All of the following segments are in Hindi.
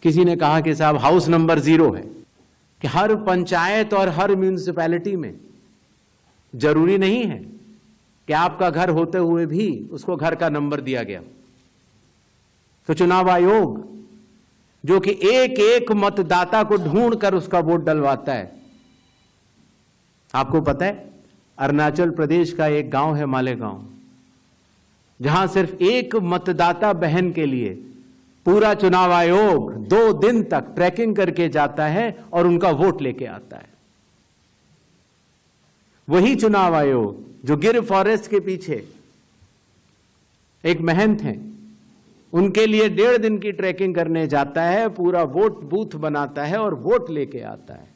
किसी ने कहा कि साहब हाउस नंबर 0 है कि हर पंचायत और हर म्यूनिसिपैलिटी में जरूरी नहीं है कि आपका घर होते हुए भी उसको घर का नंबर दिया गया। तो चुनाव आयोग जो कि एक एक मतदाता को ढूंढ कर उसका वोट डलवाता है। आपको पता है अरुणाचल प्रदेश का एक गांव है मालेगांव, जहां सिर्फ एक मतदाता बहन के लिए पूरा चुनाव आयोग 2 दिन तक ट्रैकिंग करके जाता है और उनका वोट लेके आता है। वही चुनाव आयोग जो गिर फॉरेस्ट के पीछे एक महंत हैं, उनके लिए 1.5 दिन की ट्रैकिंग करने जाता है, पूरा वोट बूथ बनाता है और वोट लेके आता है।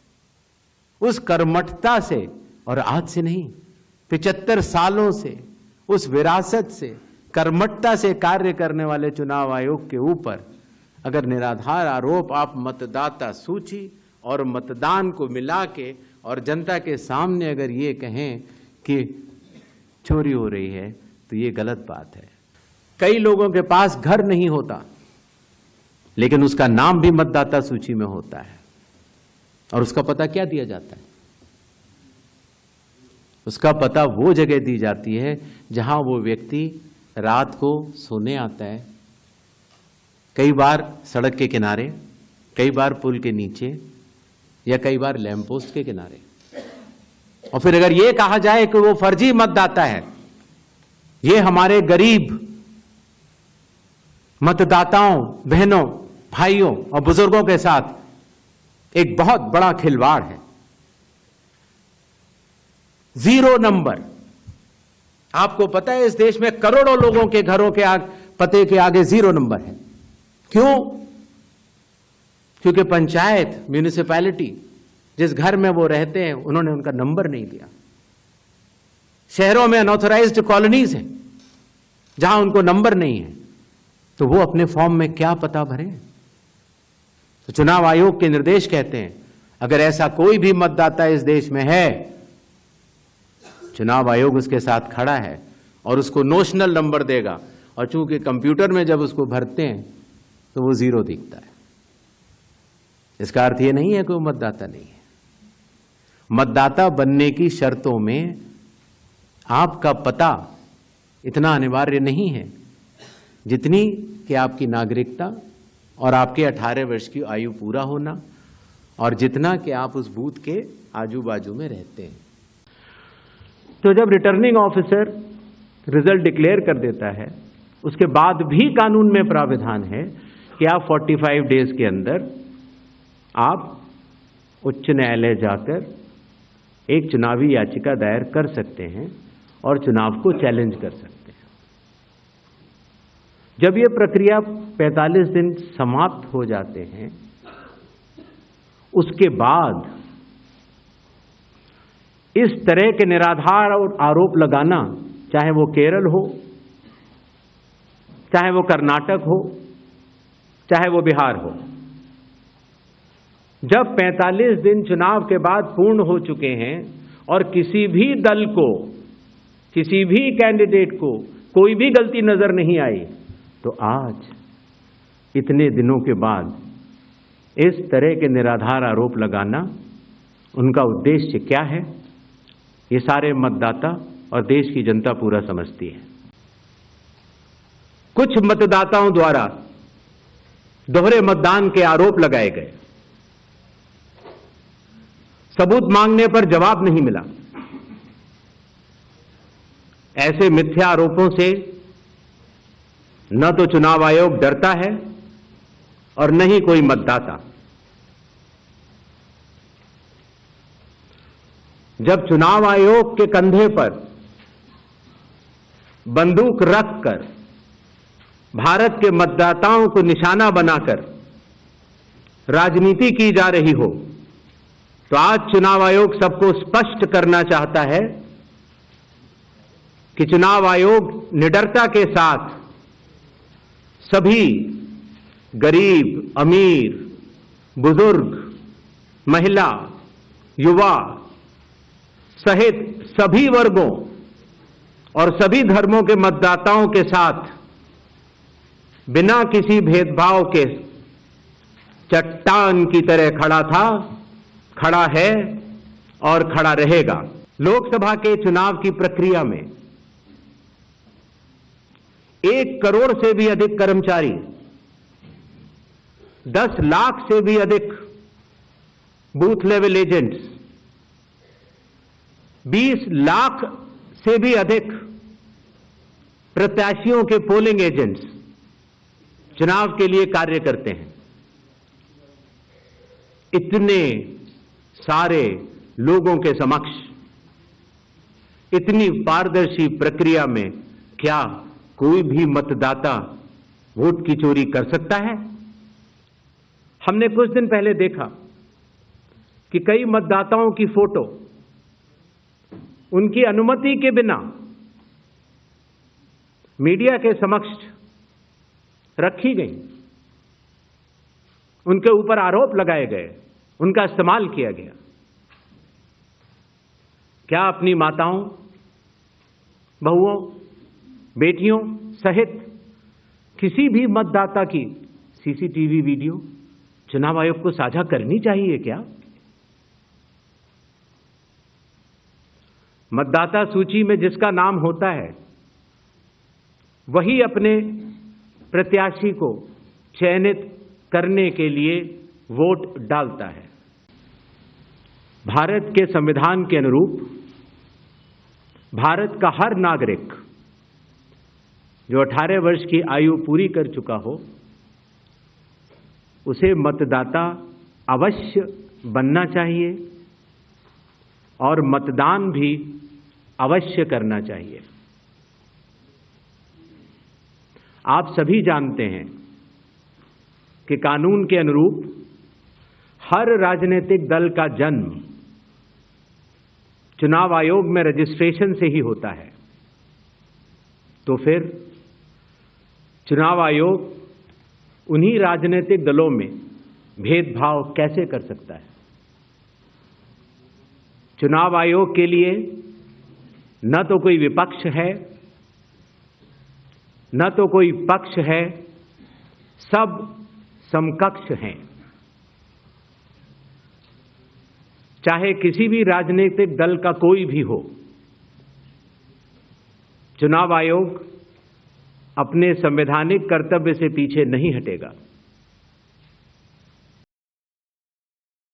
उस कर्मठता से, और आज से नहीं 75 सालों से उस विरासत से, कर्मठता से कार्य करने वाले चुनाव आयोग के ऊपर अगर निराधार आरोप आप मतदाता सूची और मतदान को मिला के और जनता के सामने अगर ये कहें कि चोरी हो रही है तो ये गलत बात है। कई लोगों के पास घर नहीं होता लेकिन उसका नाम भी मतदाता सूची में होता है, और उसका पता क्या दिया जाता है? उसका पता वो जगह दी जाती है जहां वो व्यक्ति रात को सोने आता है, कई बार सड़क के किनारे, कई बार पुल के नीचे, या कई बार लैंप पोस्ट के किनारे। और फिर अगर ये कहा जाए कि वो फर्जी मतदाता है, ये हमारे गरीब मतदाताओं, बहनों, भाइयों और बुजुर्गों के साथ एक बहुत बड़ा खिलवाड़ है। 0 नंबर। आपको पता है इस देश में करोड़ों लोगों के घरों के पते के आगे 0 नंबर है। क्यों? क्योंकि पंचायत, म्यूनिसिपैलिटी जिस घर में वो रहते हैं उन्होंने उनका नंबर नहीं दिया। शहरों में अनऑथराइज्ड कॉलोनीज हैं जहां उनको नंबर नहीं है, तो वो अपने फॉर्म में क्या पता भरें? तो चुनाव आयोग के निर्देश कहते हैं अगर ऐसा कोई भी मतदाता इस देश में है, चुनाव आयोग उसके साथ खड़ा है और उसको नोशनल नंबर देगा। और चूंकि कंप्यूटर में जब उसको भरते हैं तो वो 0 दिखता है। इसका अर्थ ये नहीं है कि वो मतदाता नहीं है। मतदाता बनने की शर्तों में आपका पता इतना अनिवार्य नहीं है जितनी कि आपकी नागरिकता और आपके 18 वर्ष की आयु पूरा होना, और जितना कि आप उस बूथ के आजू बाजू में रहते हैं। तो जब रिटर्निंग ऑफिसर रिजल्ट डिक्लेयर कर देता है, उसके बाद भी कानून में प्राविधान है कि आप 45 डेज के अंदर आप उच्च न्यायालय जाकर एक चुनावी याचिका दायर कर सकते हैं और चुनाव को चैलेंज कर सकते हैं। जब यह प्रक्रिया 45 दिन समाप्त हो जाते हैं, उसके बाद इस तरह के निराधार और आरोप लगाना, चाहे वो केरल हो, चाहे वो कर्नाटक हो, चाहे वो बिहार हो, जब 45 दिन चुनाव के बाद पूर्ण हो चुके हैं और किसी भी दल को, किसी भी कैंडिडेट को कोई भी गलती नजर नहीं आई, तो आज इतने दिनों के बाद इस तरह के निराधार आरोप लगाना, उनका उद्देश्य क्या है, ये सारे मतदाता और देश की जनता पूरा समझती है। कुछ मतदाताओं द्वारा दोहरे मतदान के आरोप लगाए गए, सबूत मांगने पर जवाब नहीं मिला। ऐसे मिथ्या आरोपों से न तो चुनाव आयोग डरता है और न ही कोई मतदाता। जब चुनाव आयोग के कंधे पर बंदूक रखकर भारत के मतदाताओं को निशाना बनाकर राजनीति की जा रही हो, तो आज चुनाव आयोग सबको स्पष्ट करना चाहता है कि चुनाव आयोग निडरता के साथ सभी गरीब, अमीर, बुजुर्ग, महिला, युवा सहित सभी वर्गों और सभी धर्मों के मतदाताओं के साथ बिना किसी भेदभाव के चट्टान की तरह खड़ा था, खड़ा है और खड़ा रहेगा। लोकसभा के चुनाव की प्रक्रिया में 1 करोड़ से भी अधिक कर्मचारी, 10 लाख से भी अधिक बूथ लेवल एजेंट्स, 20 लाख से भी अधिक प्रत्याशियों के पोलिंग एजेंट्स चुनाव के लिए कार्य करते हैं। इतने सारे लोगों के समक्ष इतनी पारदर्शी प्रक्रिया में क्या कोई भी मतदाता वोट की चोरी कर सकता है? हमने कुछ दिन पहले देखा कि कई मतदाताओं की फोटो उनकी अनुमति के बिना मीडिया के समक्ष रखी गई, उनके ऊपर आरोप लगाए गए, उनका इस्तेमाल किया गया। क्या अपनी माताओं, बहुओं, बेटियों सहित किसी भी मतदाता की सीसीटीवी वीडियो चुनाव आयोग को साझा करनी चाहिए क्या? मतदाता सूची में जिसका नाम होता है वही अपने प्रत्याशी को चयनित करने के लिए वोट डालता है। भारत के संविधान के अनुरूप भारत का हर नागरिक जो 18 वर्ष की आयु पूरी कर चुका हो, उसे मतदाता अवश्य बनना चाहिए और मतदान भी अवश्य करना चाहिए। आप सभी जानते हैं कि कानून के अनुरूप हर राजनीतिक दल का जन्म चुनाव आयोग में रजिस्ट्रेशन से ही होता है। तो फिर चुनाव आयोग उन्हीं राजनीतिक दलों में भेदभाव कैसे कर सकता है? चुनाव आयोग के लिए न तो कोई विपक्ष है, न तो कोई पक्ष है, सब समकक्ष हैं। चाहे किसी भी राजनीतिक दल का कोई भी हो, चुनाव आयोग अपने संवैधानिक कर्तव्य से पीछे नहीं हटेगा।